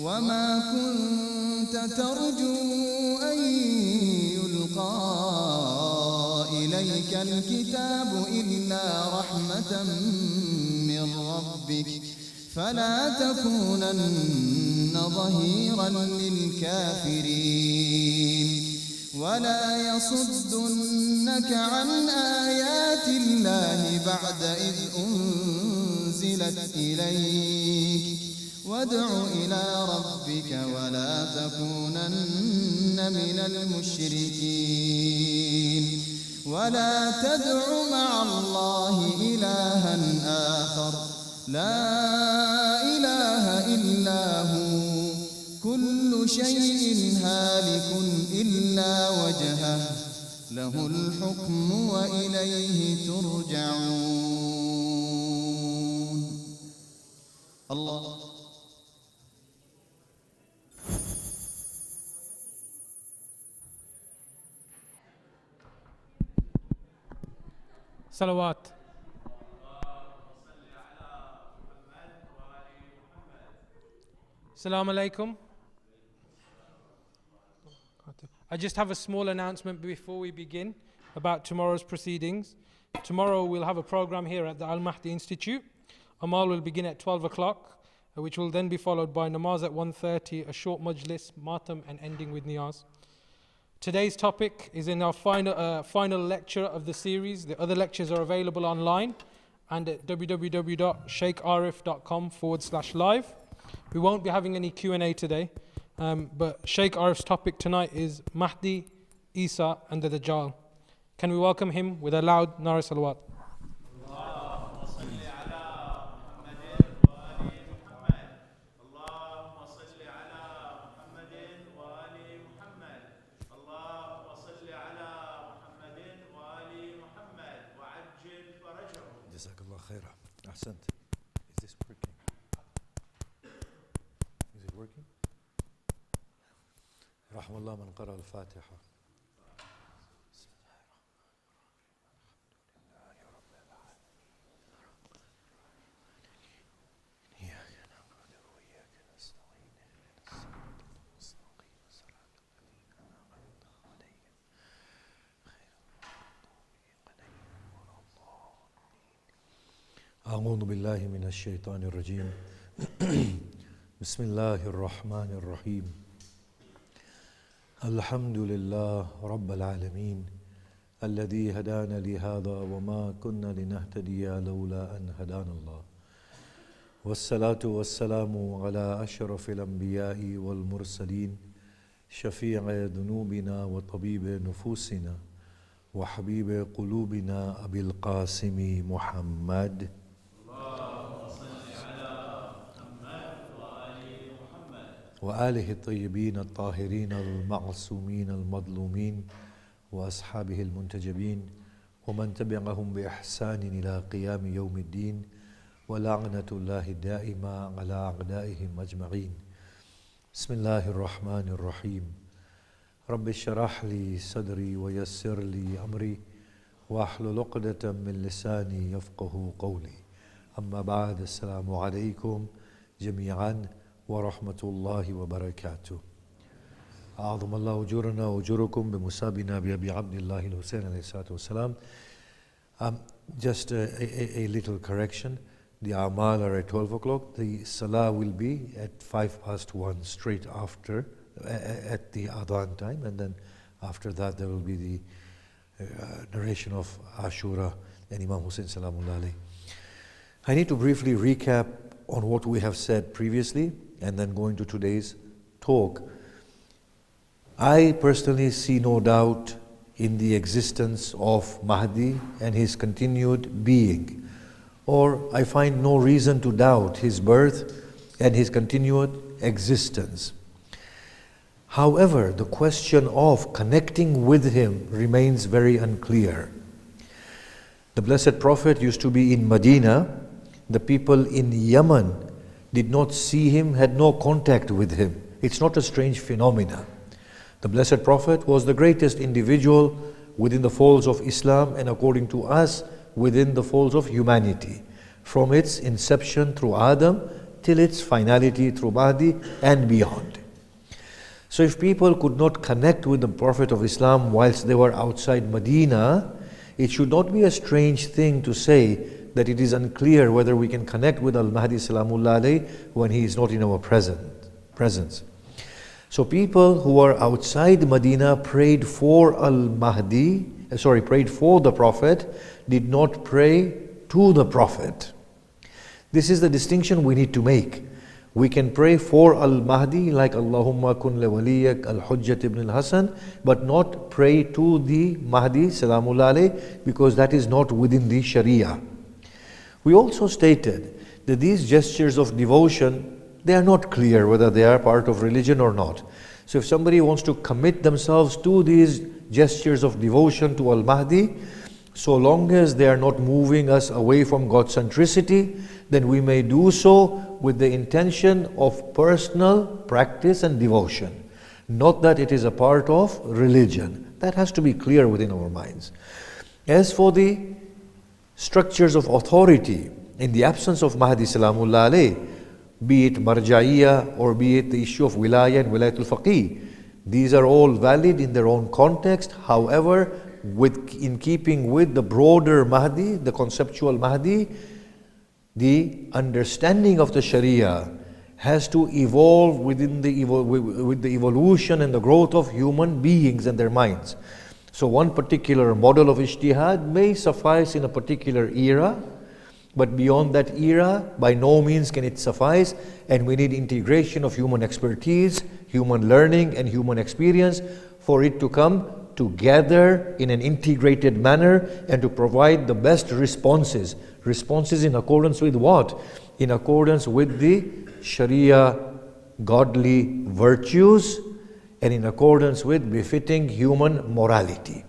وما كنت ترجو أن يلقى إليك الكتاب إلا رحمة من ربك فلا تكونن ظهيرا للكافرين ولا يصدنك عن آيات الله بعد إذ أنزلت إليك وادع إلى ربك ولا تكونن من المشركين ولا تدع مع الله إلها آخر لا إله إلا هو كل شيء هالك إلا وجهه له الحكم وإليه ترجعون. الله صلوات. Assalamu alaikum. I just have a small announcement before we begin about tomorrow's proceedings. Tomorrow we'll have a program here at the Al-Mahdi Institute. Amal will begin at 12 o'clock, which will then be followed by namaz at 1:30, a short majlis, matam, and ending with niyaz. Today's topic is in our final lecture of the series. The other lectures are available online and at www.sheikharif.com/live. We won't be having any Q&A today, but Sheikh Arif's topic tonight is Mahdi, Isa and the Dajjal. Can we welcome him with a loud Nara Salawat? Ahsant. Is this working? Is it working? Rahmallah man qara al-Fatiha. أعوذ بالله من الشيطان الرجيم بسم الله الرحمن الرحيم الحمد لله رب العالمين الذي هدانا لهذا وما كنا لنهتدي لولا أن هدانا الله والصلاة والسلام على أشرف الأنبياء والمرسلين شفيع ذنوبنا وطبيب نفوسنا وحبيب قلوبنا أبي القاسم محمد وآله الطيبين الطاهرين المعصومين المظلومين وأصحابه المنتجبين ومن تبعهم بإحسان إلى قيام يوم الدين ولعنة الله الدائمة على أعدائهم أجمعين. بسم الله الرحمن الرحيم. رب اشرح لي صدري ويسر لي أمري واحلل عقدة من لساني يفقه قولي. أما بعد، السلام عليكم جميعا ورحمة الله وبركاته. أعظم الله أجورنا وأجوركم بمسابنا بأبي عبد الله الحسين عليه الصلاة والسلام. Just a little correction. The Amal are at 12 o'clock. The Salah will be at 1:05 straight after, at the Adhan time, and then after that there will be the narration of Ashura and Imam Hussein Salamullah alayhi. I need to briefly recap on what we have said previously and then go into today's talk. I personally see no doubt in the existence of Mahdi and his continued being, or I find no reason to doubt his birth and his continued existence. However, the question of connecting with him remains very unclear. The Blessed Prophet used to be in Medina. The people in Yemen did not see him, had no contact with him. It's not a strange phenomena. The Blessed Prophet was the greatest individual within the folds of Islam, and according to us, within the folds of humanity, from its inception through Adam till its finality through Mahdi and beyond. So if people could not connect with the Prophet of Islam whilst they were outside Medina, it should not be a strange thing to say that it is unclear whether we can connect with Al-Mahdi Salamullah alayhi when he is not in our presence. So people who are outside Medina prayed for prayed for the Prophet, did not pray to the Prophet. This is the distinction we need to make. We can pray for Al-Mahdi like Allahumma kun li waliyak al-Hujjat ibn al-Hasan, but not pray to the Mahdi Salamullah alayhi, because that is not within the Sharia. We also stated that these gestures of devotion, they are not clear whether they are part of religion or not. So if somebody wants to commit themselves to these gestures of devotion to Al-Mahdi, so long as they are not moving us away from God's centricity, then we may do so with the intention of personal practice and devotion, not that it is a part of religion. That has to be clear within our minds. As for the structures of authority in the absence of Mahdi Salamullah alayhi, be it marja'iyya or be it the issue of wilaya and wilayatul faqih, these are all valid in their own context. However, in keeping with the broader Mahdi, the conceptual Mahdi, the understanding of the Sharia has to evolve with the evolution and the growth of human beings and their minds. So one particular model of ijtihad may suffice in a particular era, but beyond that era, by no means can it suffice, and we need integration of human expertise, human learning and human experience for it to come together in an integrated manner and to provide the best responses. Responses in accordance with what? In accordance with the Sharia godly virtues and in accordance with befitting human morality.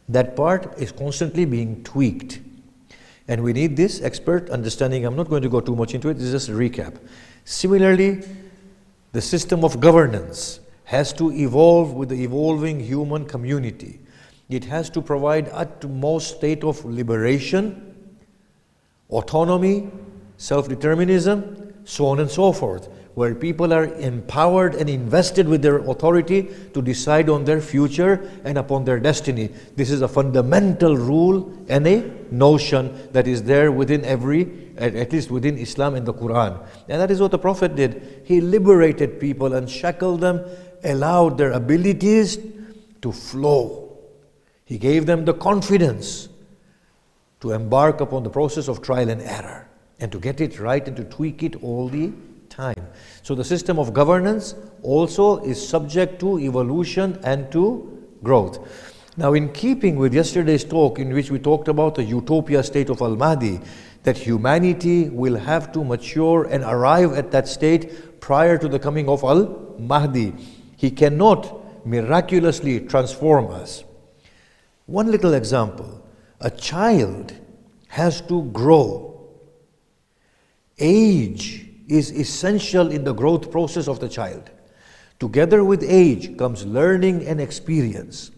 That part is constantly being tweaked. And we need this expert understanding. I'm not going to go too much into it, this is just a recap. Similarly, the system of governance has to evolve with the evolving human community. It has to provide utmost state of liberation, autonomy, self-determinism, so on and so forth, where people are empowered and invested with their authority to decide on their future and upon their destiny. This is a fundamental rule and a notion that is there within at least within Islam and the Quran. And that is what the Prophet did. He liberated people, unshackled them, allowed their abilities to flow. He gave them the confidence to embark upon the process of trial and error and to get it right and to tweak it all the time. So the system of governance also is subject to evolution and to growth. Now, in keeping with yesterday's talk in which we talked about the utopia state of Al-Mahdi, that humanity will have to mature and arrive at that state prior to the coming of Al-Mahdi. He cannot miraculously transform us. One little example, a child has to grow. Age is essential in the growth process of the child. Together with age comes learning and experience.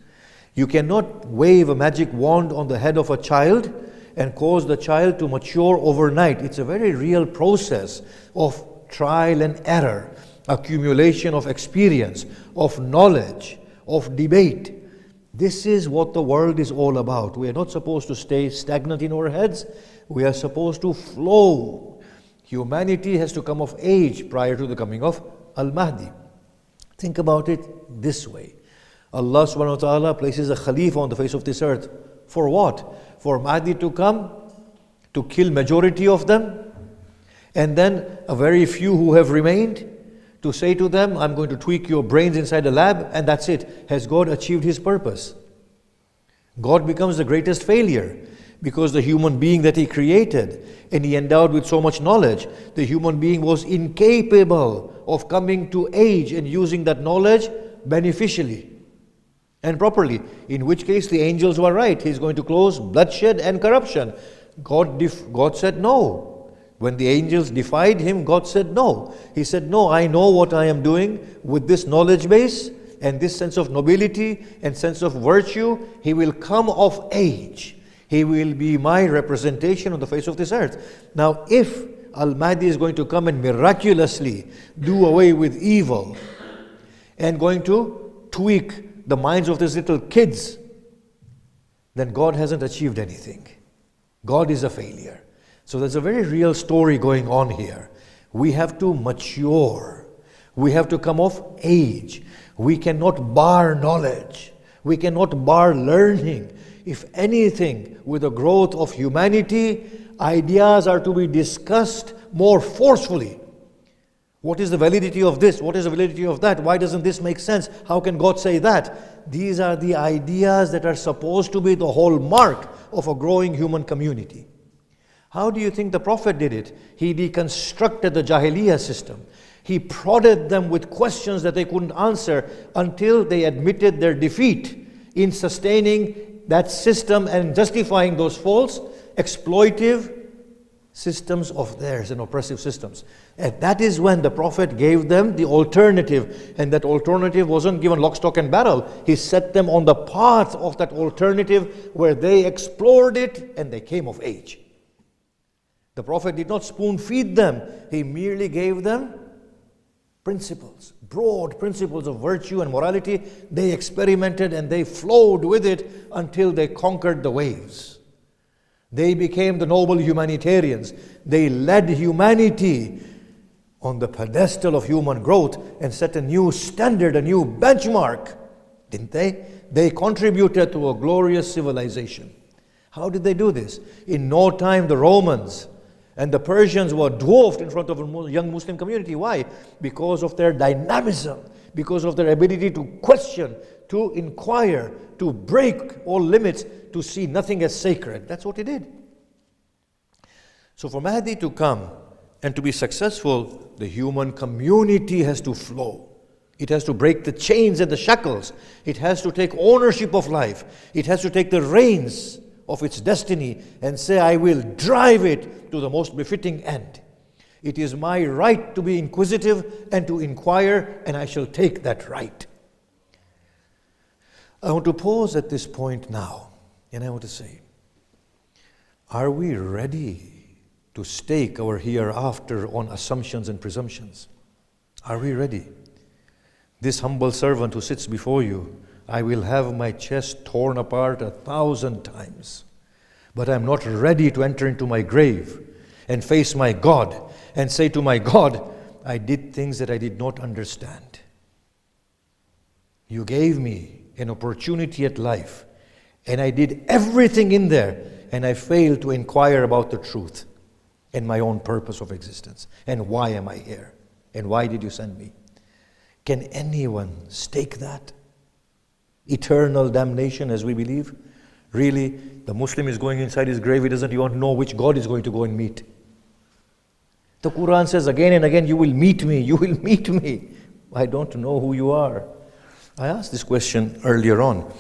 You cannot wave a magic wand on the head of a child and cause the child to mature overnight. It's a very real process of trial and error, accumulation of experience, of knowledge, of debate. This is what the world is all about. We are not supposed to stay stagnant in our heads. We are supposed to flow. Humanity has to come of age prior to the coming of Al-Mahdi. Think about it this way. Allah subhanahu wa ta'ala places a Khalifa on the face of this earth. For what? For Mahdi to come, to kill majority of them, and then a very few who have remained, to say to them, I'm going to tweak your brains inside a lab, and that's it. Has God achieved His purpose? God becomes the greatest failure because the human being that He created and He endowed with so much knowledge, the human being was incapable of coming to age and using that knowledge beneficially and properly, in which case the angels were right. He's going to cause bloodshed and corruption. God said no. When the angels defied Him, God said no. He said, no, I know what I am doing with this knowledge base and this sense of nobility and sense of virtue. He will come of age. He will be my representation on the face of this earth. Now, if Al-Mahdi is going to come and miraculously do away with evil and going to tweak the minds of these little kids, then God hasn't achieved anything. God is a failure. So there's a very real story going on here. We have to mature. We have to come of age. We cannot bar knowledge. We cannot bar learning. If anything, with the growth of humanity, ideas are to be discussed more forcefully. What is the validity of this? What is the validity of that? Why doesn't this make sense? How can God say that? These are the ideas that are supposed to be the hallmark of a growing human community. How do you think the Prophet did it? He deconstructed the Jahiliyyah system. He prodded them with questions that they couldn't answer until they admitted their defeat in sustaining that system and justifying those false, exploitive systems of theirs and oppressive systems. And that is when the Prophet gave them the alternative. And that alternative wasn't given lock, stock and barrel. He set them on the path of that alternative where they explored it and they came of age. The Prophet did not spoon feed them. He merely gave them principles, broad principles of virtue and morality. They experimented and they flowed with it until they conquered the waves. They became the noble humanitarians. They led humanity on the pedestal of human growth and set a new standard, a new benchmark, didn't they? They contributed to a glorious civilization. How did they do this? In no time, the Romans and the Persians were dwarfed in front of a young Muslim community. Why? Because of their dynamism, because of their ability to question, to inquire, to break all limits, to see nothing as sacred. That's what he did. So for Mahdi to come and to be successful, the human community has to flow. It has to break the chains and the shackles. It has to take ownership of life. It has to take the reins of its destiny and say, I will drive it to the most befitting end. It is my right to be inquisitive and to inquire, and I shall take that right. I want to pause at this point now, and I want to say, are we ready to stake our hereafter on assumptions and presumptions? Are we ready? This humble servant who sits before you, I will have my chest torn apart 1,000 times, but I'm not ready to enter into my grave and face my God and say to my God, I did things that I did not understand. You gave me an opportunity at life, and I did everything in there, and I failed to inquire about the truth and my own purpose of existence. And why am I here? And why did you send me? Can anyone stake that? Eternal damnation as we believe? Really, the Muslim is going inside his grave, he doesn't even know which God is going to go and meet. The Quran says again and again, you will meet me, you will meet me. I don't know who you are. I asked this question earlier on.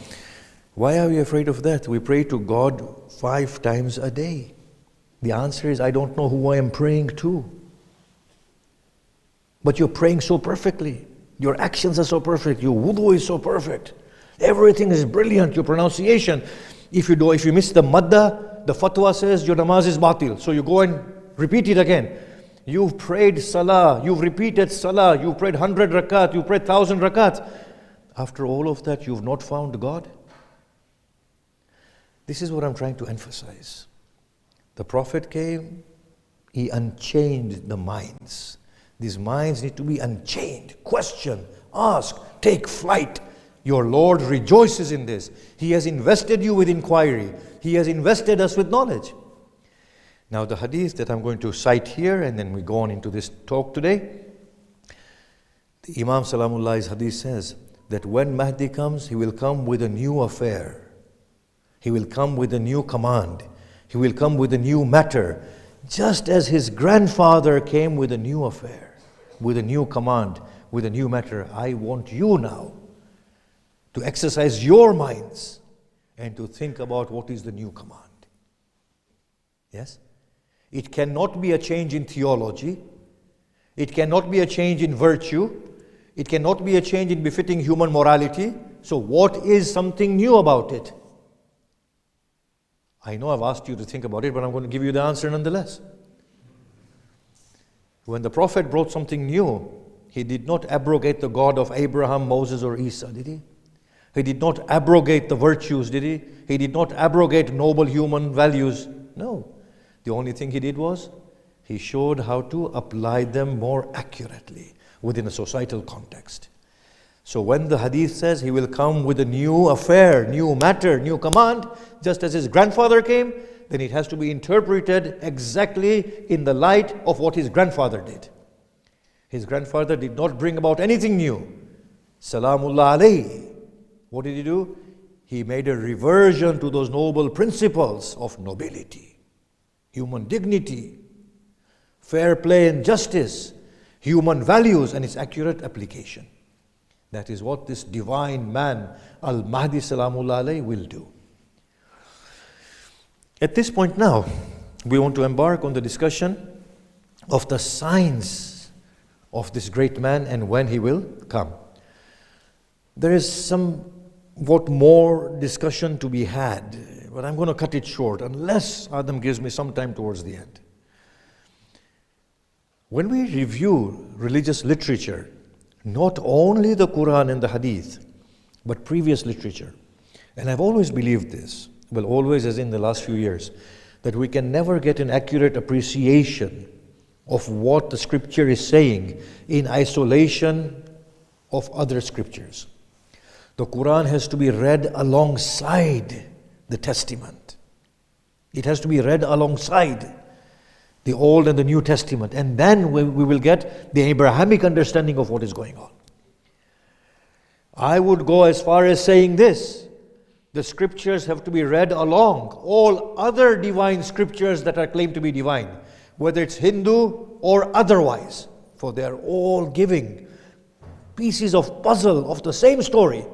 Why are we afraid of that? We pray to God 5 times a day. The answer is, I don't know who I am praying to. But you're praying so perfectly. Your actions are so perfect. Your wudu is so perfect. Everything is brilliant. Your pronunciation. If you miss the madda, the fatwa says your namaz is batil. So you go and repeat it again. You've prayed salah. You've repeated salah. You've prayed 100 rakat. You've prayed 1,000 rakat. After all of that, you've not found God? This is what I'm trying to emphasize. The Prophet came, he unchained the minds. These minds need to be unchained. Question, ask, take flight. Your Lord rejoices in this. He has invested you with inquiry. He has invested us with knowledge. Now the hadith that I'm going to cite here, and then we go on into this talk today. The Imam Salamullah's hadith says that when Mahdi comes, he will come with a new affair. He will come with a new command. He will come with a new matter, just as his grandfather came with a new affair, with a new command, with a new matter. I want you now to exercise your minds and to think about what is the new command. Yes? It cannot be a change in theology. It cannot be a change in virtue. It cannot be a change in befitting human morality. So what is something new about it? I know I've asked you to think about it, but I'm going to give you the answer nonetheless. When the Prophet brought something new, he did not abrogate the God of Abraham, Moses, or Isa, did he? He did not abrogate the virtues, did he? He did not abrogate noble human values. No. The only thing he did was, he showed how to apply them more accurately within a societal context. So when the hadith says he will come with a new affair, new matter, new command, just as his grandfather came, then it has to be interpreted exactly in the light of what his grandfather did. His grandfather did not bring about anything new. Salamullah alayhi. What did he do? He made a reversion to those noble principles of nobility, human dignity, fair play and justice, human values, and its accurate application. That is what this divine man, Al-Mahdi Salamullah alayhi, will do. At this point now, we want to embark on the discussion of the signs of this great man and when he will come. There is somewhat more discussion to be had, but I'm going to cut it short unless Adam gives me some time towards the end. When we review religious literature, not only the Quran and the Hadith, but previous literature, and I've always believed this, well, always as in the last few years, that we can never get an accurate appreciation of what the scripture is saying in isolation of other scriptures. The Quran has to be read alongside the Testament. It has to be read alongside the Old and the New Testament, and then we will get the Abrahamic understanding of what is going on. I would go as far as saying this: the scriptures have to be read along all other divine scriptures that are claimed to be divine, whether it's Hindu or otherwise, for they are all giving pieces of puzzle of the same story.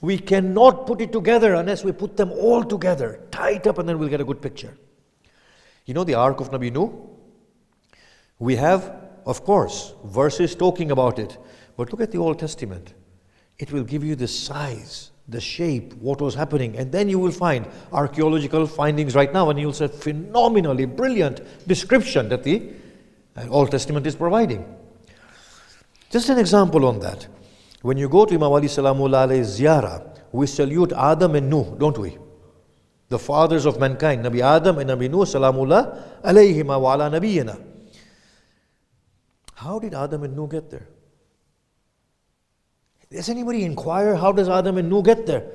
We cannot put it together unless we put them all together, tie it up, and then we'll get a good picture. You know the Ark of Nabi Nuh? We have, of course, verses talking about it, but look at the Old Testament. It will give you the size, the shape, what was happening, and then you will find archaeological findings right now, and you'll say phenomenally brilliant description that the Old Testament is providing. Just an example on that. When you go to Imam Ali Salamullah alayhi's ziyarah, we salute Adam and Nuh, don't we? The fathers of mankind, Nabi Adam and Nabi Nuh Salamullah alayhima wa ala nabiyyina. How did Adam and Nuh get there? Does anybody inquire how does Adam and Nuh get there?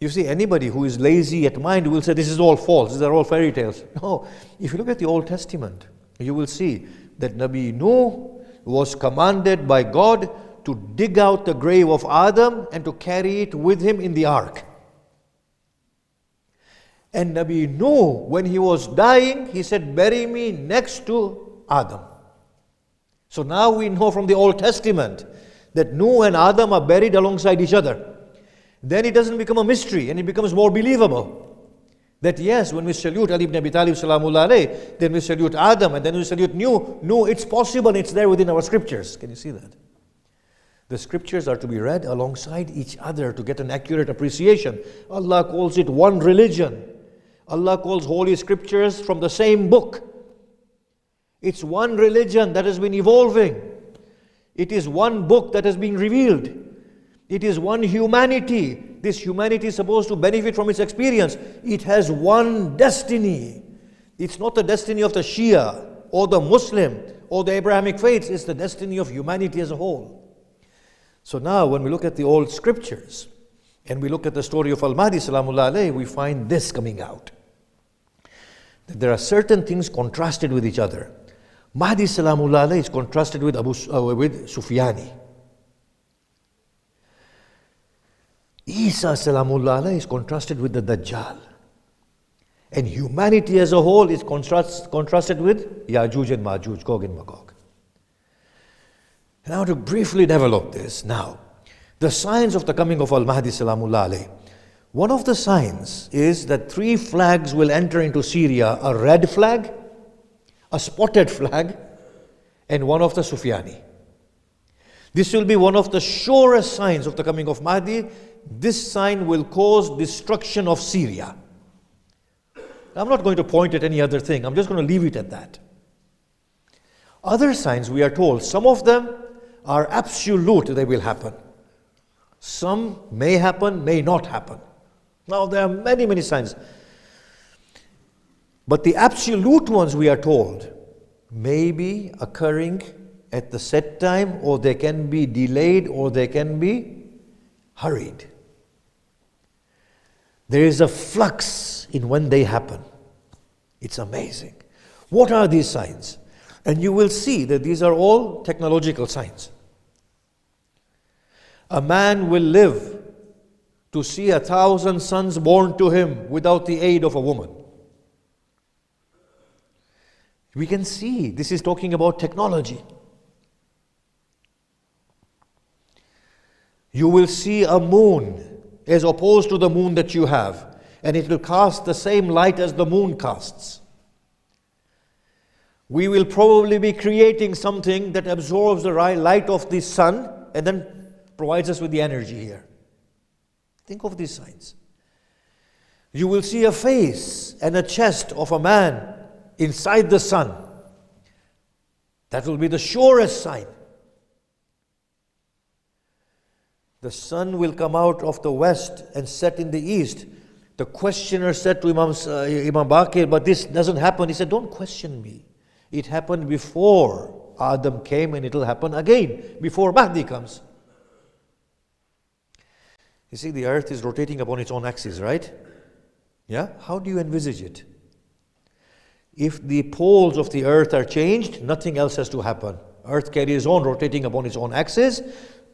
You see, anybody who is lazy at mind will say this is all false, these are all fairy tales. No, if you look at the Old Testament, you will see that Nabi Nuh was commanded by God to dig out the grave of Adam and to carry it with him in the ark. And Nabi Nuh, when he was dying, he said, bury me next to Adam. So now we know from the Old Testament that Nuh and Adam are buried alongside each other. Then it doesn't become a mystery and it becomes more believable. That yes, when we salute Ali ibn Abi Talib Salamullah alayh, then we salute Adam and then we salute Nuh. No, it's possible, it's there within our scriptures. Can you see that? The scriptures are to be read alongside each other to get an accurate appreciation. Allah calls it one religion. Allah calls holy scriptures from the same book. It's one religion that has been evolving. It is one book that has been revealed. It is one humanity. This humanity is supposed to benefit from its experience. It has one destiny. It's not the destiny of the Shia or the Muslim or the Abrahamic faiths. It's the destiny of humanity as a whole. So now when we look at the old scriptures and we look at the story of Al-Mahdi Salamullah alayhi, we find this coming out. That there are certain things contrasted with each other. Mahdi Salamullah alayhi is contrasted with Sufyani. Isa Salamullah alayhi is contrasted with the Dajjal. And humanity as a whole is contrasted with Ya'juj and Ma'juj, Gog and Magog. Now to briefly develop this, now, the signs of the coming of Al-Mahdi Salamullah alayhi. One of the signs is that 3 flags will enter into Syria, a red flag, a spotted flag, and one of the Sufyani. This will be one of the surest signs of the coming of Mahdi. This sign will cause destruction of Syria. I'm not going to point at any other thing. I'm just going to leave it at that. Other signs, we are told, some of them are absolute, they will happen. Some may happen, may not happen. Now there are many, many signs. But the absolute ones, we are told, may be occurring at the set time, or they can be delayed, or they can be hurried. There is a flux in when they happen. It's amazing. What are these signs? And you will see that these are all technological signs. A man will live to see 1,000 sons born to him without the aid of a woman. We can see this is talking about technology. You will see a moon as opposed to the moon that you have, and it will cast the same light as the moon casts. We will probably be creating something that absorbs the light of the sun and then provides us with the energy here. Think of these signs. You will see a face and a chest of a man inside the sun. That will be the surest sign. The sun will come out of the west and set in the east. The questioner said to Imam Baqir, but this doesn't happen. He said, don't question me. It happened before Adam came, and it will happen again before Mahdi comes. You see, the earth is rotating upon its own axis, right? Yeah? How do you envisage it? If the poles of the earth are changed, nothing else has to happen. Earth carries on rotating upon its own axis.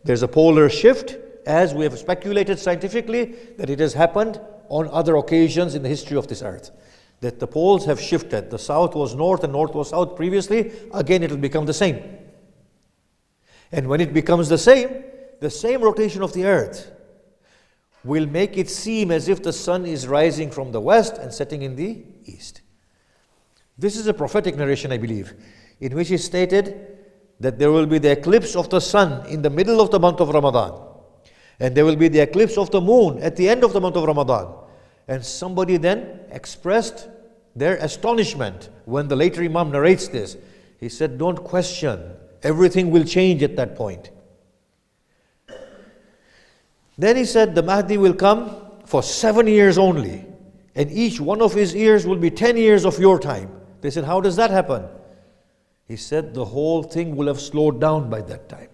There's a polar shift, as we have speculated scientifically that it has happened on other occasions in the history of this earth. That the poles have shifted. The south was north and north was south previously. Again, it will become the same. And when it becomes the same rotation of the earth will make it seem as if the sun is rising from the west and setting in the east. This is a prophetic narration, I believe, in which is stated that there will be the eclipse of the sun in the middle of the month of Ramadan. And there will be the eclipse of the moon at the end of the month of Ramadan. And somebody then expressed their astonishment when the later Imam narrates this. He said, don't question. Everything will change at that point. Then he said, the Mahdi will come for 7 years only. And each one of his years will be 10 years of your time. They said, how does that happen? He said, the whole thing will have slowed down by that time.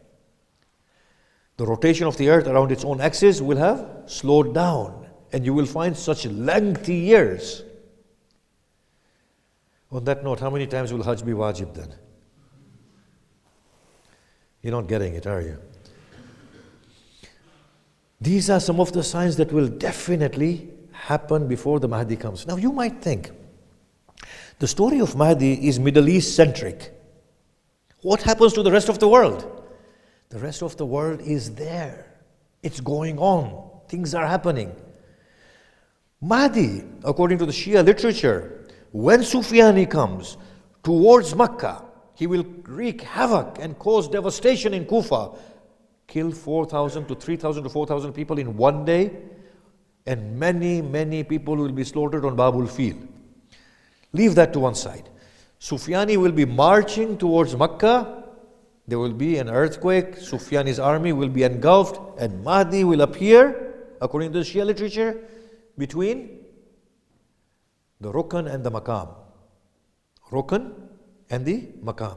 The rotation of the earth around its own axis will have slowed down. And you will find such lengthy years. On that note, how many times will Hajj be wajib then? You're not getting it, are you? These are some of the signs that will definitely happen before the Mahdi comes. Now you might think, the story of Mahdi is Middle East centric. What happens to the rest of the world? The rest of the world is there. It's going on. Things are happening. Mahdi, according to the Shia literature, when Sufyani comes towards Makkah, he will wreak havoc and cause devastation in Kufa, kill 4,000 to 3,000 to 4,000 people in one day, and many, many people will be slaughtered on Babul Field. Leave that to one side. Sufyani will be marching towards Makkah. There will be an earthquake. Sufyani's army will be engulfed, and Mahdi will appear, according to the Shia literature, between the Rukn and the Maqam. Rukn and the Maqam.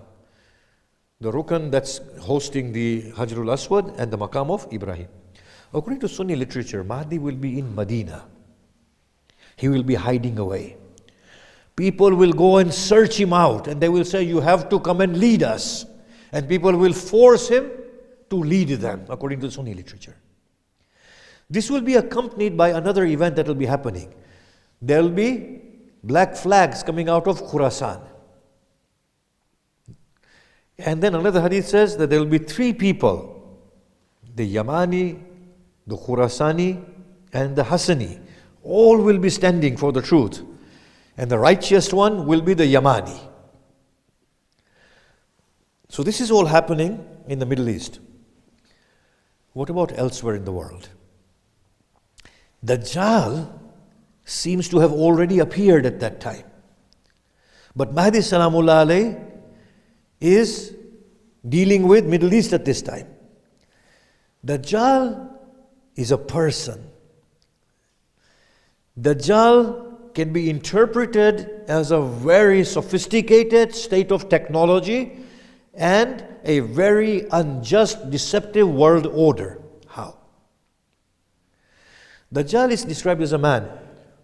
The Rukn that's hosting the Hajrul Aswad and the Maqam of Ibrahim. According to Sunni literature, Mahdi will be in Medina. He will be hiding away. People will go and search him out, and they will say, you have to come and lead us. And people will force him to lead them, according to Sunni literature. This will be accompanied by another event that will be happening. There will be black flags coming out of Khurasan. And then another hadith says that there will be 3 people, the Yamani, the Khurasani, and the Hassani. All will be standing for the truth. And the righteous one will be the Yamani. So this is all happening in the Middle East. What about elsewhere in the world? Dajjal seems to have already appeared at that time. But Mahdi Salamullah alayh is dealing with Middle East at this time. Dajjal is a person. Dajjal can be interpreted as a very sophisticated state of technology and a very unjust, deceptive world order. How? Dajjal is described as a man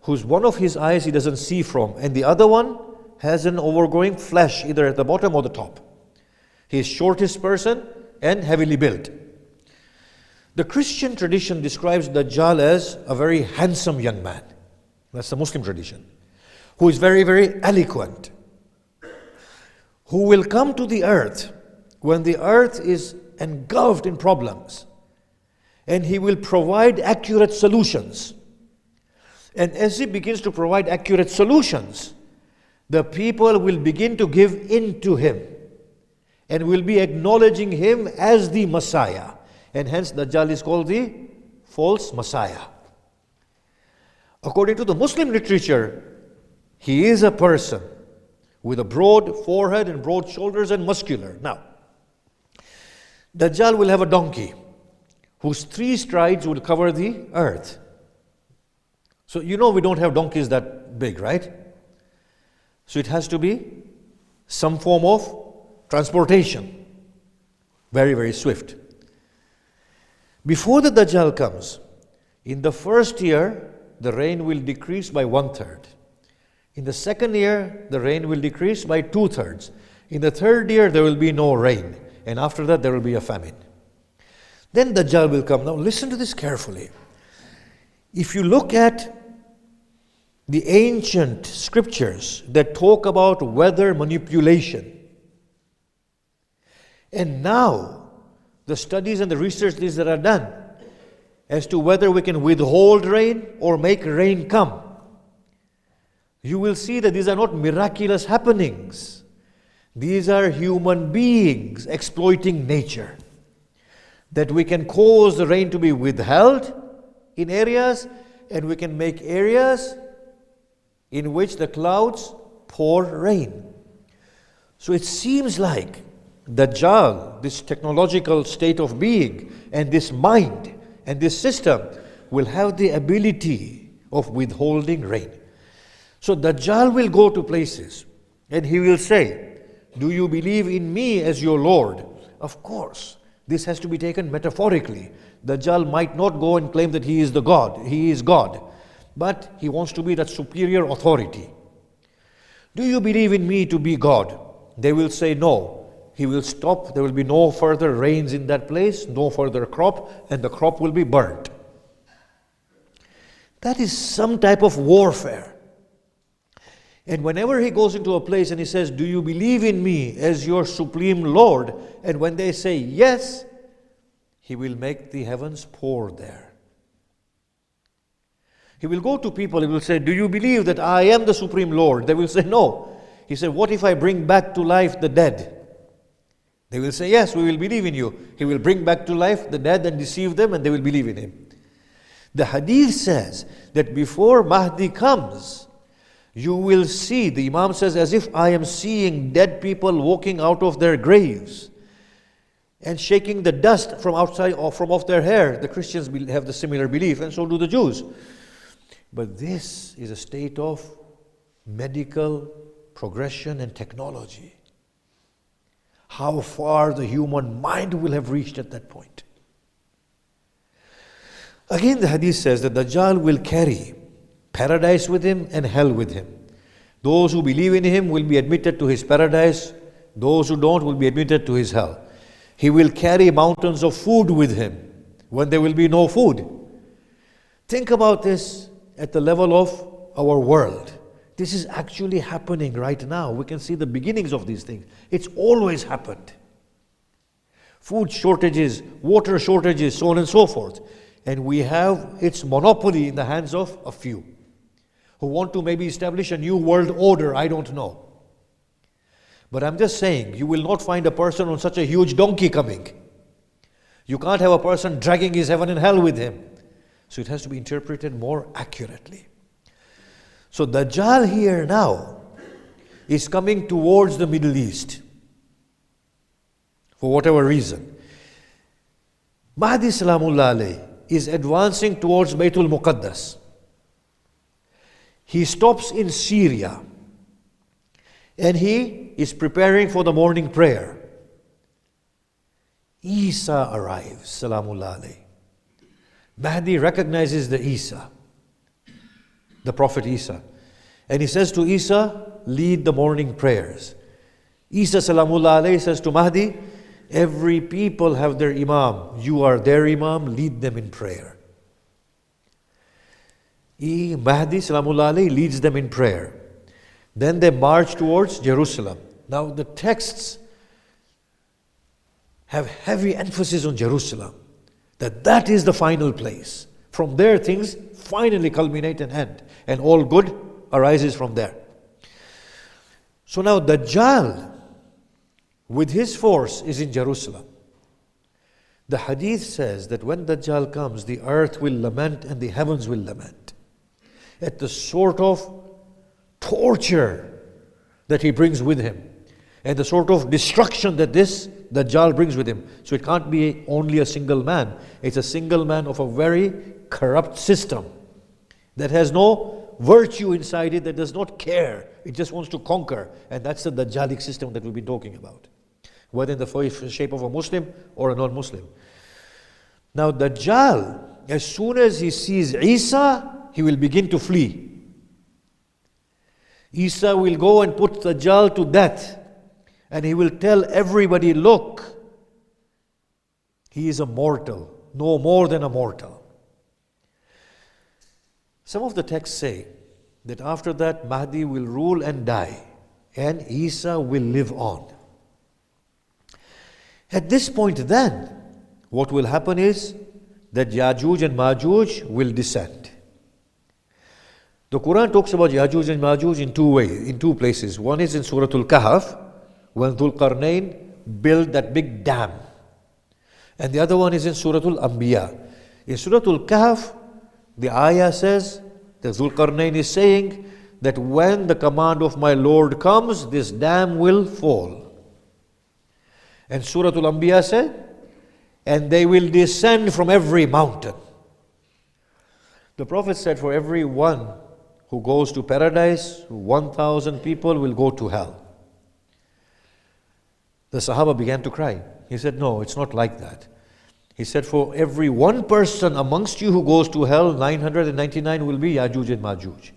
whose one of his eyes he doesn't see from, and the other one has an overgrowing flesh either at the bottom or the top. He is shortest person and heavily built. The Christian tradition describes Dajjal as a very handsome young man. That's the Muslim tradition. Who is very, very eloquent. Who will come to the earth when the earth is engulfed in problems. And he will provide accurate solutions. And as he begins to provide accurate solutions, the people will begin to give in to him and will be acknowledging him as the Messiah. And hence Dajjal is called the false Messiah. According to the Muslim literature, he is a person with a broad forehead and broad shoulders and muscular. Now, Dajjal will have a donkey whose 3 strides will cover the earth. So you know we don't have donkeys that big, right? So it has to be some form of transportation. Very, very swift. Before the Dajjal comes, in the first year, the rain will decrease by 1/3. In the second year, the rain will decrease by 2/3. In the third year, there will be no rain. And after that, there will be a famine. Then Dajjal will come. Now listen to this carefully. If you look at the ancient scriptures that talk about weather manipulation, and now the studies and the research that are done as to whether we can withhold rain or make rain come, you will see that these are not miraculous happenings. These are human beings exploiting nature. That we can cause the rain to be withheld in areas, and we can make areas in which the clouds pour rain. So it seems like Dajjal, this technological state of being, and this mind, and this system will have the ability of withholding rain. So Dajjal will go to places and he will say, "Do you believe in me as your Lord?" Of course, this has to be taken metaphorically. Dajjal might not go and claim that he is the God. He is God. But he wants to be that superior authority. "Do you believe in me to be God?" They will say no. He will stop. There will be no further rains in that place, no further crop, and the crop will be burnt. That is some type of warfare. And whenever he goes into a place and he says, "Do you believe in me as your supreme Lord?" And when they say yes, he will make the heavens pour there. He will go to people, he will say, "Do you believe that I am the supreme Lord?" They will say no. He said, "What if I bring back to life the dead?" They will say, "Yes, we will believe in you." He will bring back to life the dead and deceive them, and they will believe in him. The hadith says that before Mahdi comes, you will see, the Imam says, as if I am seeing dead people walking out of their graves and shaking the dust from outside or from off their hair. The Christians have the similar belief, and so do the Jews. But this is a state of medical progression and technology. How far the human mind will have reached at that point. Again, the hadith says that Dajjal will carry paradise with him and hell with him. Those who believe in him will be admitted to his paradise. Those who don't will be admitted to his hell. He will carry mountains of food with him when there will be no food. Think about this at the level of our world. This is actually happening right now. We can see the beginnings of these things. It's always happened. Food shortages, water shortages, so on and so forth. And we have its monopoly in the hands of a few who want to maybe establish a new world order, I don't know. But I'm just saying, you will not find a person on such a huge donkey coming. You can't have a person dragging his heaven and hell with him. So it has to be interpreted more accurately. So Dajjal here now is coming towards the Middle East. for whatever reason. Mahdi Salamullah alayhi is advancing towards Baytul Muqaddas. He stops in Syria and he is preparing for the morning prayer. Isa arrives, Salamullah alayhi. Mahdi recognizes the Isa, the Prophet Isa. And he says to Isa, lead the morning prayers. Isa Salamullah alayhi says to Mahdi, every people have their Imam. You are their Imam, lead them in prayer. Mahdi Salamullah alayhi leads them in prayer. Then they march towards Jerusalem. Now the texts have heavy emphasis on Jerusalem, that is the final place. From there things finally culminate and end, and all good arises from there. So now Dajjal with his force is in Jerusalem. The hadith says that when Dajjal comes, the earth will lament and the heavens will lament at the sort of torture that he brings with him and the sort of destruction that this Dajjal brings with him. So it can't be only a single man. It's a single man of a very corrupt system that has no virtue inside it, that does not care. It just wants to conquer. And that's the Dajjalic system that we've been talking about, whether in the shape of a Muslim or a non-Muslim. Now Dajjal, as soon as he sees Isa, he will begin to flee. Isa will go and put Dajjal to death. And he will tell everybody, look, he is a mortal, no more than a mortal. Some of the texts say that after that Mahdi will rule and die, and Isa will live on. At this point then, what will happen is that Yajuj and Majuj will descend. The Quran talks about Yajuj and Majuj in two ways, in two places. One is in Surah Al-Kahf, when Dhul Qarnayn built that big dam. And the other one is in Surah Al-Anbiya. In Surah Al-Kahf, the ayah says that Dhul Qarnayn is saying that when the command of my Lord comes, this dam will fall. And Surah Al-Anbiya said, and they will descend from every mountain. The Prophet said, for every one who goes to paradise, 1,000 people will go to hell. The Sahaba began to cry. He said, no, it's not like that. He said, for every one person amongst you who goes to hell, 999 will be Yajuj and Majuj.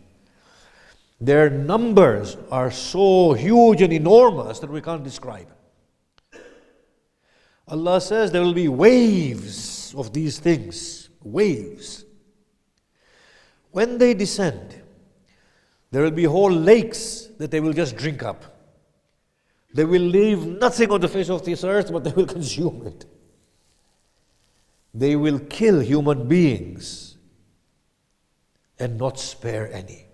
Their numbers are so huge and enormous that we can't describe. Allah says there will be waves of these things, waves. When they descend, there will be whole lakes that they will just drink up. They will leave nothing on the face of this earth, but they will consume it. They will kill human beings and not spare any.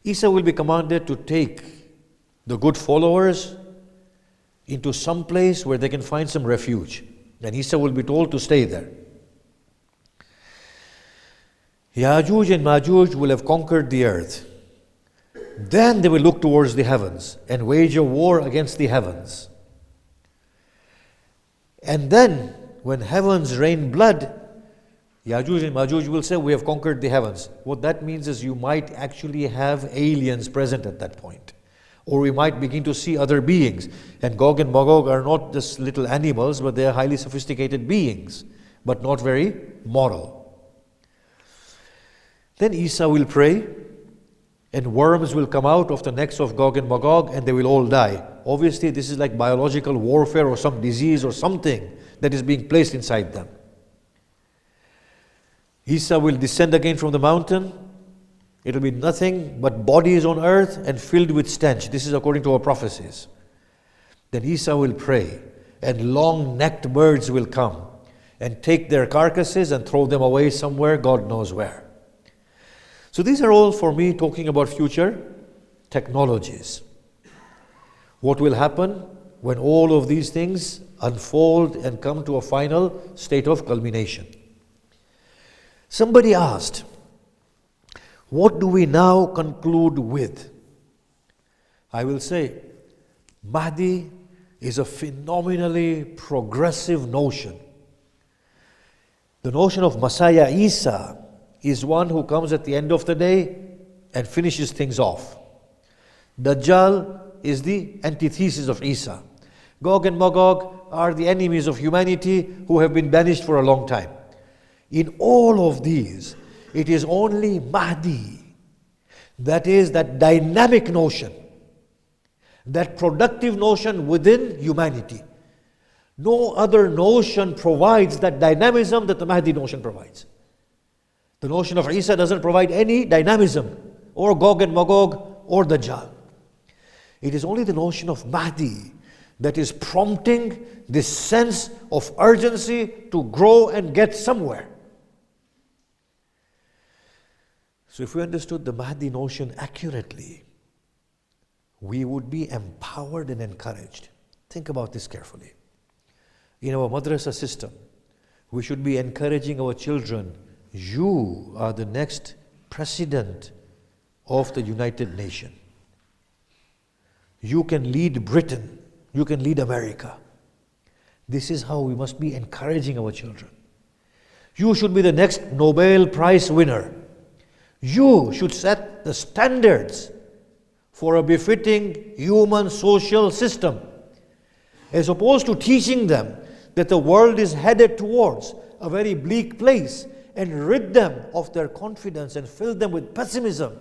Isa will be commanded to take the good followers into some place where they can find some refuge. And Isa will be told to stay there. Yajuj and Majuj will have conquered the earth. Then they will look towards the heavens and wage a war against the heavens. And then, when heavens rain blood, Yajuj and Majuj will say, we have conquered the heavens. What that means is you might actually have aliens present at that point. Or we might begin to see other beings. And Gog and Magog are not just little animals, but they are highly sophisticated beings, but not very moral. Then Isa will pray, and worms will come out of the necks of Gog and Magog, and they will all die. Obviously, this is like biological warfare or some disease or something that is being placed inside them. Isa will descend again from the mountain. It will be nothing but bodies on earth and filled with stench. This is according to our prophecies. Then Isa will pray, and long-necked birds will come and take their carcasses and throw them away somewhere, God knows where. So these are all for me talking about future technologies. What will happen when all of these things unfold and come to a final state of culmination? Somebody asked, what do we now conclude with? I will say, Mahdi is a phenomenally progressive notion. The notion of Messiah Isa is one who comes at the end of the day and finishes things off. Dajjal is the antithesis of Isa. Gog and Magog are the enemies of humanity who have been banished for a long time. In all of these, it is only Mahdi, that is that dynamic notion, that productive notion within humanity. No other notion provides that dynamism that the Mahdi notion provides. The notion of Isa doesn't provide any dynamism, or Gog and Magog, or Dajjal. It is only the notion of Mahdi that is prompting this sense of urgency to grow and get somewhere. So if we understood the Mahdi notion accurately, we would be empowered and encouraged. Think about this carefully. In our madrasa system, we should be encouraging our children, you are the next president of the United Nations. You can lead Britain, you can lead America. This is how we must be encouraging our children. You should be the next Nobel Prize winner. You should set the standards for a befitting human social system, as opposed to teaching them that the world is headed towards a very bleak place and rid them of their confidence and fill them with pessimism.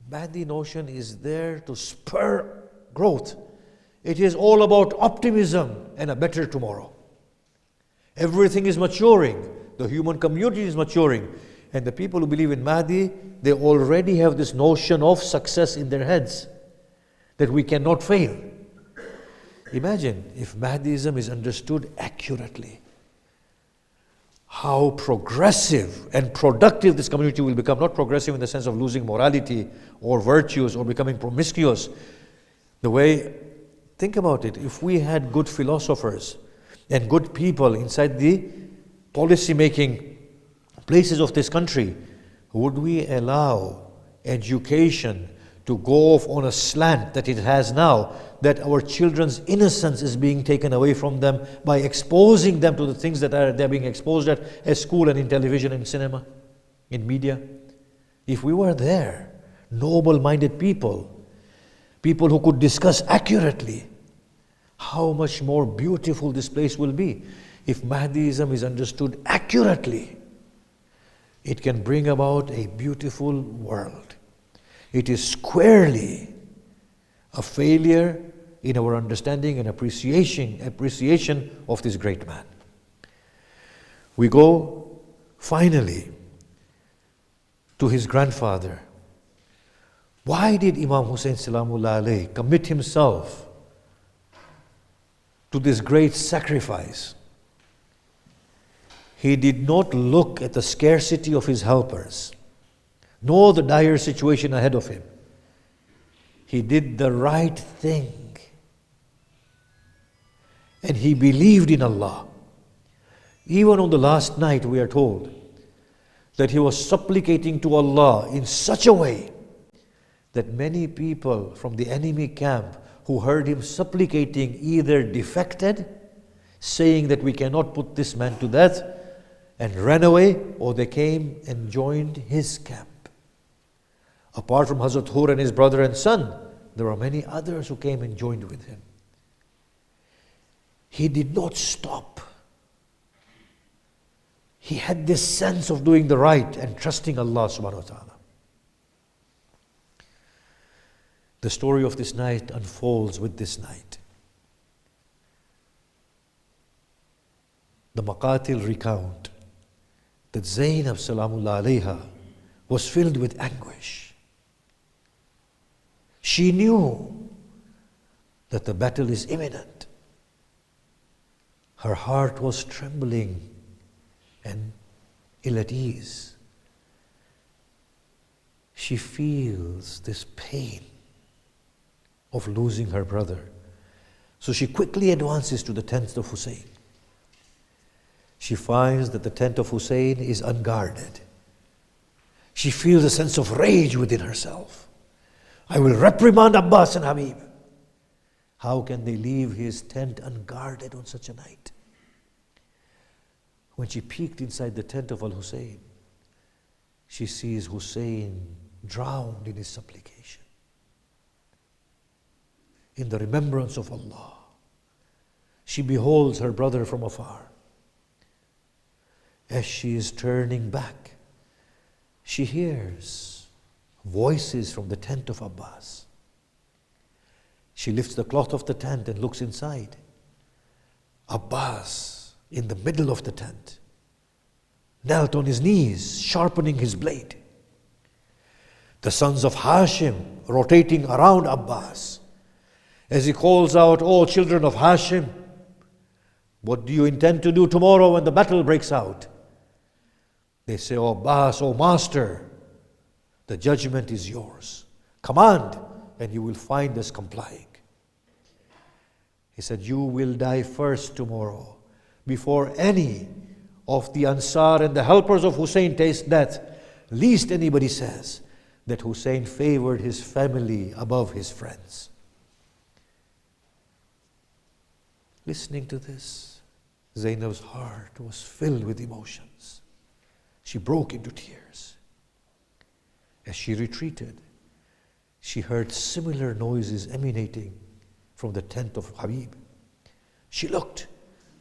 Mahdi notion is there to spur growth. It is all about optimism and a better tomorrow. Everything is maturing. The human community is maturing. And the people who believe in Mahdi, they already have this notion of success in their heads, that we cannot fail. Imagine if Mahdiism is understood accurately, how progressive and productive this community will become. Not progressive in the sense of losing morality or virtues or becoming promiscuous. Think about it, if we had good philosophers and good people inside the policy-making places of this country, would we allow education to go off on a slant that it has now, that our children's innocence is being taken away from them by exposing them to the things that they're being exposed at school and in television and cinema, in media? If we were there, noble-minded people who could discuss accurately, how much more beautiful this place will be. If Mahdiism is understood accurately, it can bring about a beautiful world. It is squarely a failure in our understanding and appreciation of this great man. We go finally to his grandfather. Why did Imam Hussain Salamullah alayhi commit himself to this great sacrifice? He did not look at the scarcity of his helpers, nor the dire situation ahead of him. He did the right thing. And he believed in Allah. Even on the last night, we are told that he was supplicating to Allah in such a way that many people from the enemy camp who heard him supplicating either defected, saying that we cannot put this man to death, and ran away, or they came and joined his camp. Apart from Hazrat Hur and his brother and son, there are many others who came and joined with him. He did not stop. He had this sense of doing the right and trusting Allah subhanahu wa ta'ala. The story of this night unfolds with this night. The Maqatil recount that Zainab Salamullah alayha was filled with anguish. She knew that the battle is imminent. Her heart was trembling and ill at ease. She feels this pain of losing her brother. So she quickly advances to the tent of Hussein. She finds that the tent of Hussein is unguarded. She feels a sense of rage within herself. I will reprimand Abbas and Habib. How can they leave his tent unguarded on such a night? When she peeked inside the tent of Al-Hussein, she sees Hussein drowned in his supplication, in the remembrance of Allah. She beholds her brother from afar. As she is turning back, she hears voices from the tent of Abbas. She lifts the cloth of the tent and looks inside. Abbas, in the middle of the tent, knelt on his knees, sharpening his blade. The sons of Hashim rotating around Abbas as he calls out, "O children of Hashim, what do you intend to do tomorrow when the battle breaks out?" They say, "O Abbas, O master, the judgment is yours. Command, and you will find us complying." He said, "You will die first tomorrow, before any of the Ansar and the helpers of Hussein taste death, least anybody says that Hussein favored his family above his friends." Listening to this, Zainab's heart was filled with emotions. She broke into tears. As she retreated, she heard similar noises emanating from the tent of Habib. She looked.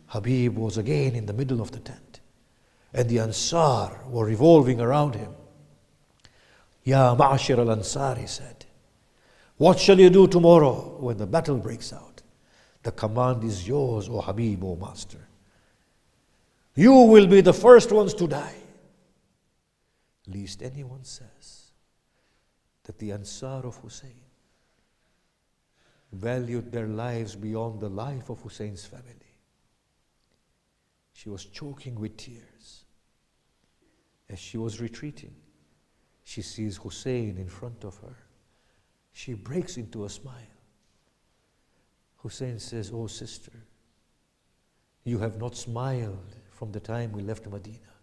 Habib was again in the middle of the tent, and the Ansar were revolving around him. "Ya Ma'ashir al-Ansar," he said, "what shall you do tomorrow when the battle breaks out? The command is yours, O Habib, O master. You will be the first ones to die. Least anyone says that the Ansar of Hussein valued their lives beyond the life of Hussein's family." She was choking with tears. As she was retreating, she sees Hussein in front of her. She breaks into a smile. Hussein says, "Oh sister, you have not smiled from the time we left Medina.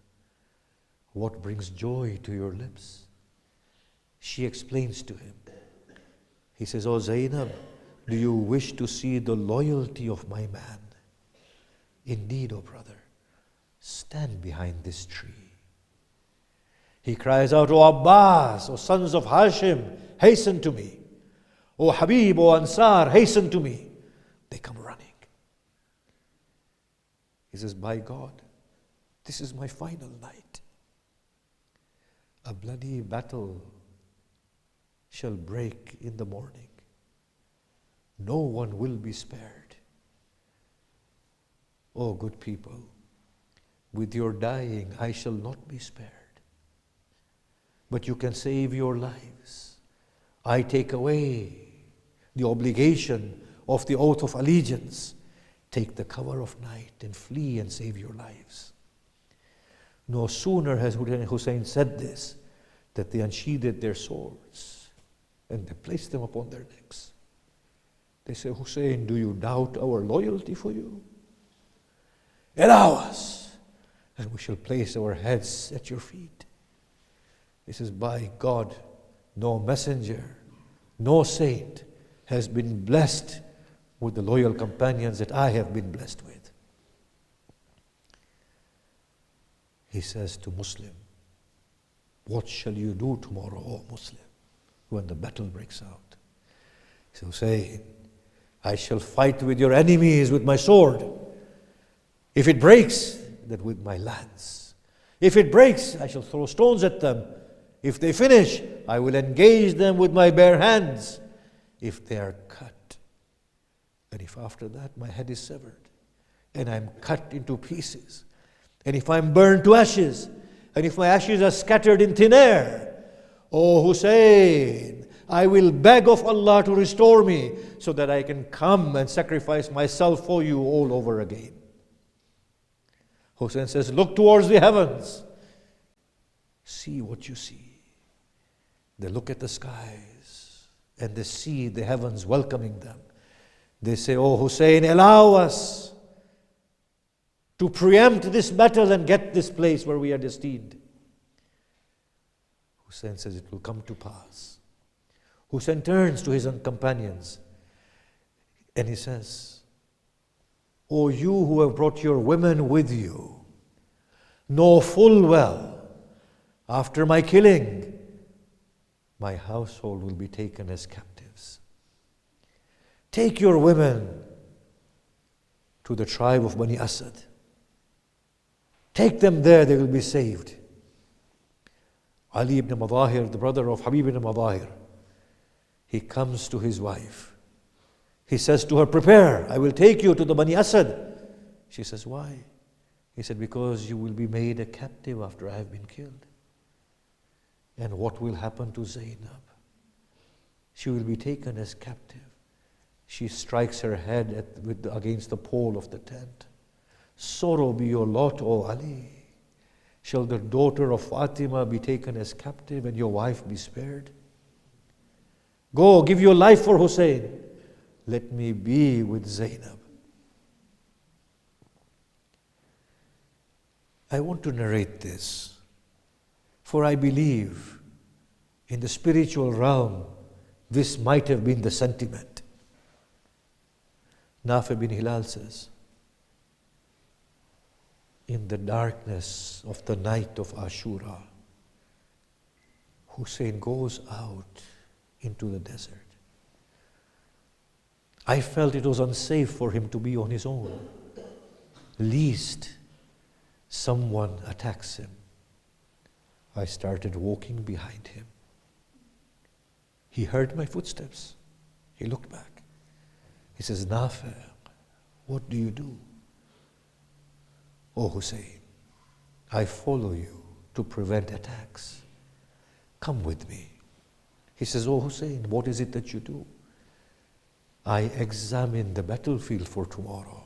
What brings joy to your lips?" She explains to him. He says, "Oh Zainab, do you wish to see the loyalty of my man? Indeed, O brother, stand behind this tree." He cries out, "O Abbas, O sons of Hashim, hasten to me. O Habib, O Ansar, hasten to me." They come running. He says, "By God, this is my final night. A bloody battle shall break in the morning. No one will be spared. O good people, with your dying I shall not be spared. But you can save your lives. I take away the obligation of the oath of allegiance. Take the cover of night and flee and save your lives." No sooner has Hussein said this, that they unsheathed their swords and they placed them upon their necks. They say, "Hussein, do you doubt our loyalty for you? Allow us, and we shall place our heads at your feet." He says, "By God, no messenger, no saint has been blessed with the loyal companions that I have been blessed with." He says to Muslim, "What shall you do tomorrow, O Muslim, when the battle breaks out?" He says, "Hussein, I shall fight with your enemies with my sword. If it breaks, then with my lance. If it breaks, I shall throw stones at them. If they finish, I will engage them with my bare hands. If they are cut, and if after that my head is severed, and I'm cut into pieces, and if I'm burned to ashes, and if my ashes are scattered in thin air, O Hussein, I will beg of Allah to restore me so that I can come and sacrifice myself for you all over again." Hussein says, "Look towards the heavens. See what you see." They look at the skies and they see the heavens welcoming them. They say, "Oh Hussein, allow us to preempt this battle and get this place where we are destined." Hussein says, "It will come to pass." Hussein turns to his companions. And he says, "O you who have brought your women with you, know full well, after my killing, my household will be taken as captives. Take your women to the tribe of Bani Asad. Take them there, they will be saved." Ali ibn Madahir, the brother of Habib ibn Madahir, he comes to his wife. He says to her, "Prepare, I will take you to the Bani Asad." She says, "Why?" He said, "Because you will be made a captive after I have been killed. And what will happen to Zainab? She will be taken as captive." She strikes her head against the pole of the tent. "Sorrow be your lot, O Ali. Shall the daughter of Fatima be taken as captive and your wife be spared? Go, give your life for Hussein. Let me be with Zainab." I want to narrate this, for I believe in the spiritual realm, this might have been the sentiment. Nafi bin Hilal says, in the darkness of the night of Ashura, Hussein goes out into the desert. I felt it was unsafe for him to be on his own, lest someone attacks him. I started walking behind him. He heard my footsteps. He looked back. He says, "Nafi, what do you do?" "Oh Hussein, I follow you to prevent attacks. Come with me." He says, "Oh Hussein, what is it that you do?" "I examine the battlefield for tomorrow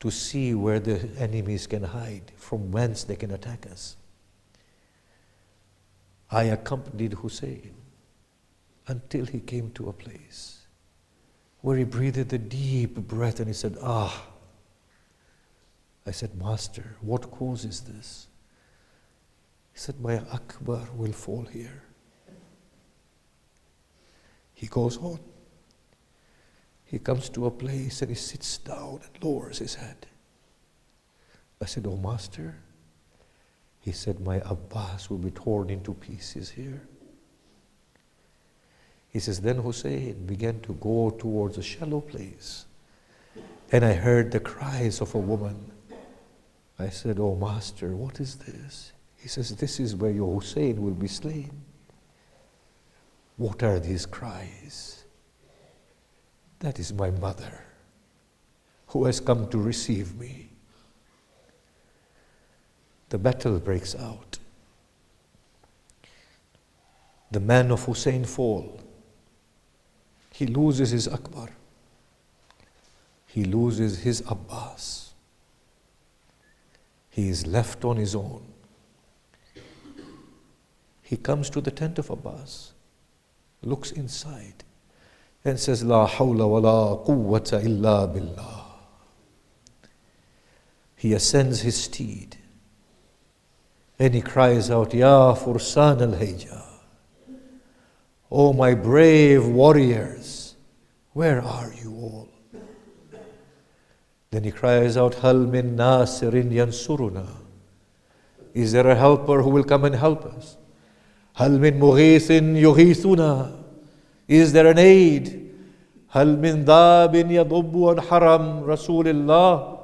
to see where the enemies can hide, from whence they can attack us." I accompanied Hussein until he came to a place where he breathed a deep breath and he said, "Ah." I said, "Master, what causes this?" He said, "My Akbar will fall here." He goes on. He comes to a place and he sits down and lowers his head. I said, "Oh Master." He said, "My Abbas will be torn into pieces here." He says, then Hussein began to go towards a shallow place, and I heard the cries of a woman. I said, "Oh Master, what is this?" He says, "This is where your Hussein will be slain." "What are these cries?" "That is my mother who has come to receive me." The battle breaks out. The men of Hussein fall. He loses his Akbar. He loses his Abbas. He is left on his own. He comes to the tent of Abbas, looks inside, and says, "La hawla wa la quwwata illa billah." He ascends his steed, and he cries out, "Ya Fursan al-Hijja, O my brave warriors, where are you all?" Then he cries out, "Hal min nasirin yansuruna." Is there a helper who will come and help us? "Hal min mughithin yughithuna." Is there an aid? "Hal min dabin yadubbu an haram Rasulillah."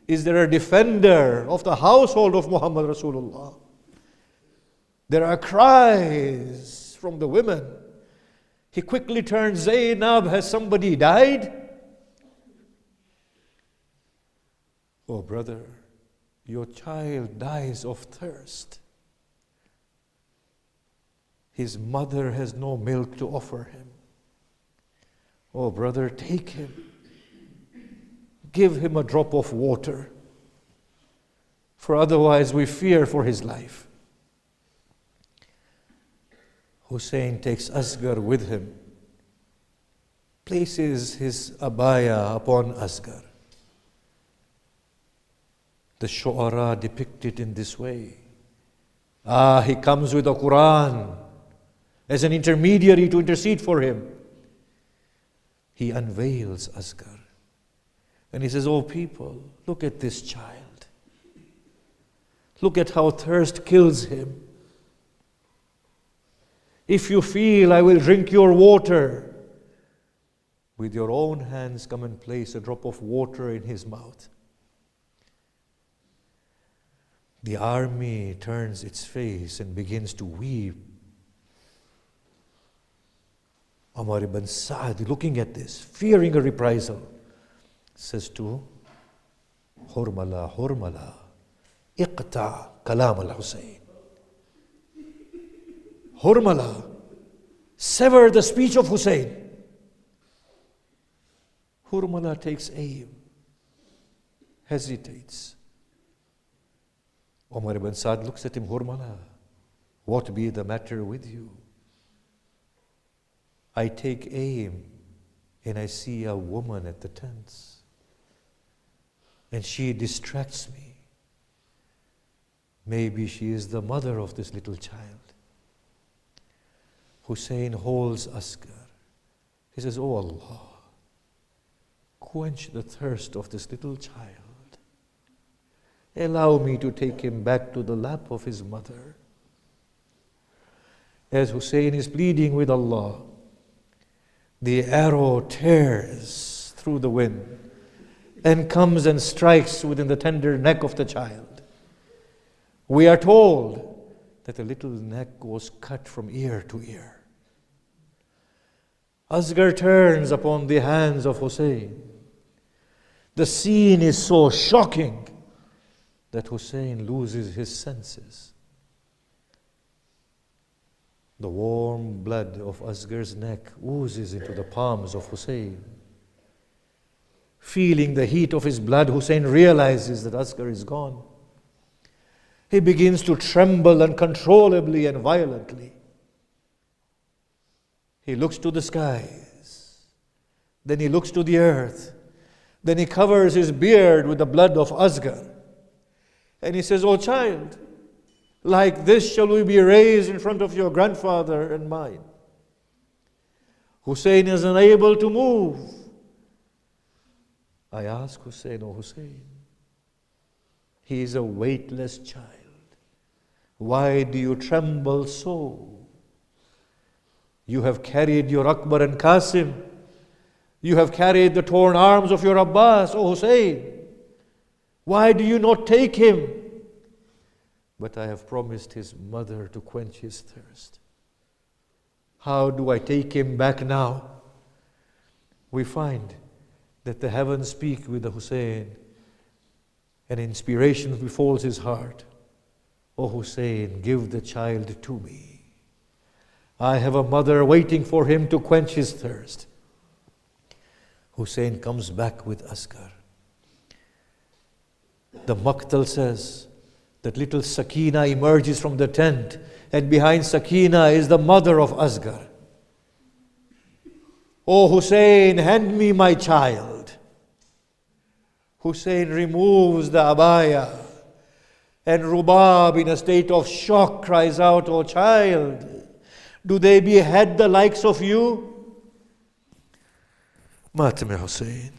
Is there a defender of the household of Muhammad Rasulullah? There are cries from the women. He quickly turns, "Zainab, has somebody died?" "Oh brother, your child dies of thirst. His mother has no milk to offer him. Oh brother, take him. Give him a drop of water, for otherwise we fear for his life." Hussein takes Asghar with him, places his abaya upon Asghar. The Shu'ara depict it in this way. He comes with the Quran as an intermediary to intercede for him. he unveils Asghar. And he says, "Oh people, look at this child. Look at how thirst kills him. If you feel I will drink your water," with your own hands come and place a drop of water in his mouth. The army turns its face and begins to weep. Umar ibn Sa'd, looking at this, fearing a reprisal, says to Hurmala, Hurmala, iqta kalam al-Husayn. Hurmala, sever the speech of Hussein. Hurmala takes aim, hesitates. Umar ibn Sa'd looks at him, "Hurmala, what be the matter with you?" "I take aim and I see a woman at the tents and she distracts me. Maybe she is the mother of this little child." Hussein holds Asghar. He says, "Oh Allah, quench the thirst of this little child. Allow me to take him back to the lap of his mother." As Hussein is pleading with Allah, the arrow tears through the wind and comes and strikes within the tender neck of the child. We are told that the little neck was cut from ear to ear. Asghar turns upon the hands of Hussein. The scene is so shocking that Hussein loses his senses. The warm blood of Asghar's neck oozes into the palms of Hussein. Feeling the heat of his blood, Hussein realizes that Asghar is gone. He begins to tremble uncontrollably and violently. He looks to the skies, then he looks to the earth, then he covers his beard with the blood of Asghar. And he says, "Oh child, like this shall we be raised in front of your grandfather and mine." Hussein is unable to move. I ask Hussein, "Oh Hussein, he is a weightless child. Why do you tremble so? You have carried your Akbar and Qasim. You have carried the torn arms of your Abbas, oh Hussein. Why do you not take him?" "But I have promised his mother to quench his thirst. How do I take him back now?" We find that the heavens speak with the Hussein and inspiration befalls his heart. "O Hussein, give the child to me. I have a mother waiting for him to quench his thirst." Hussein comes back with Asghar. The Maqtal says that little Sakina emerges from the tent, and behind Sakina is the mother of Asghar. "O Hussein, hand me my child." Hussein removes the abaya, and Rubab, in a state of shock, cries out, "O child, do they behead the likes of you?" "Mat mein Hussein,